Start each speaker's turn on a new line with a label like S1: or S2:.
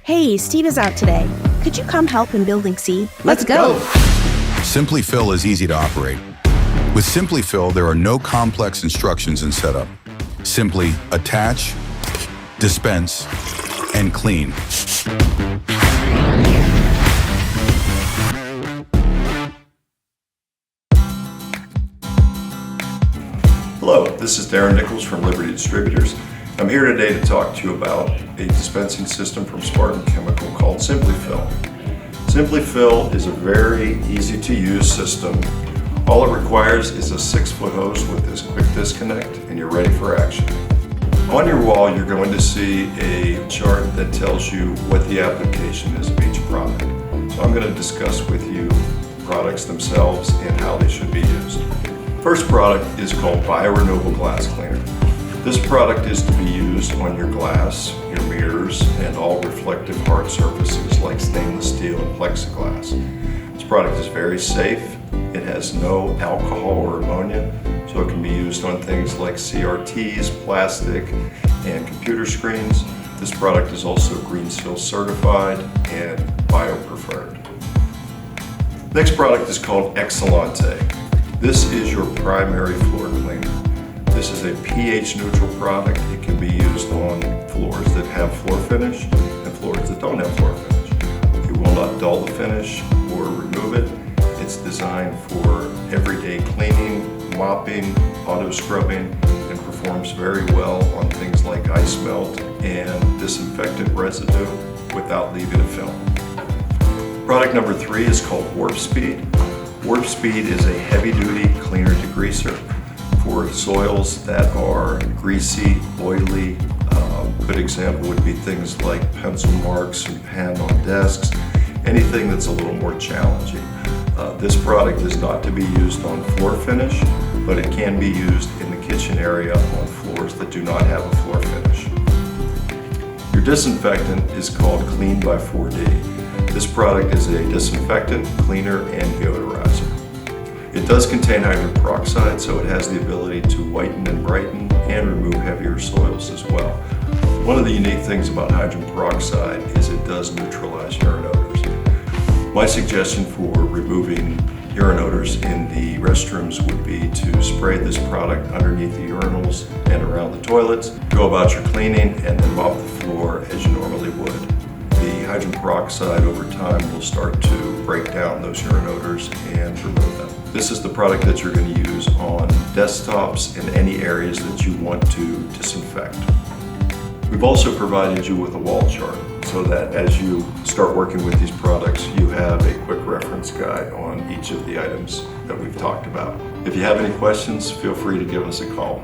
S1: Hey, Steve is out today. Could you come help in Building C? Let's go.
S2: Simplifill is easy to operate. With Simplifill, there are no complex instructions and setup. Simply attach, dispense, and clean.
S3: Hello, this is Deron from Liberty Distributors. I'm here today to talk to you about a dispensing system from Spartan Chemical called Simplifill. Simplifill is a very easy to use system. All it requires is a 6-foot hose with this quick disconnect and you're ready for action. On your wall you're going to see a chart that tells you what the application is of each product. So I'm going to discuss with you products themselves and how they should be used. First product is called Biorenewable Glass Cleaner. This product is to be used on your glass, your mirrors, and all reflective hard surfaces like stainless steel and plexiglass. This product is very safe. It has no alcohol or ammonia, so it can be used on things like CRTs, plastic, and computer screens. This product is also Green Seal certified and bio-preferred. Next product is called Excellente. This is your primary floor cleaner. This is a pH neutral product. It can be used on floors that have floor finish and floors that don't have floor finish. It will not dull the finish or remove it. It's designed for everyday cleaning, mopping, auto scrubbing, and performs very well on things like ice melt and disinfectant residue without leaving a film. Product number 3 is called Warp Speed. Warp Speed is a heavy-duty cleaner degreaser for soils that are greasy, oily. Good example would be things like pencil marks and pen on desks, anything that's a little more challenging. This product is not to be used on floor finish, but it can be used in the kitchen area on floors that do not have a floor finish. Your disinfectant is called Clean by 4D. This product is a disinfectant, cleaner, and deodorizer. It does contain hydrogen peroxide, so it has the ability to whiten and brighten and remove heavier soils as well. One of the unique things about hydrogen peroxide is it does neutralize urine odors. My suggestion for removing urine odors in the restrooms would be to spray this product underneath the urinals and around the toilets, go about your cleaning, and then mop the floor as you normally would. The hydrogen peroxide over time will start to break down those urine odors and remove them. This is the product that you're going to use on desktops and any areas that you want to disinfect. We've also provided you with a wall chart so that as you start working with these products, you have a quick reference guide on each of the items that we've talked about. If you have any questions, feel free to give us a call.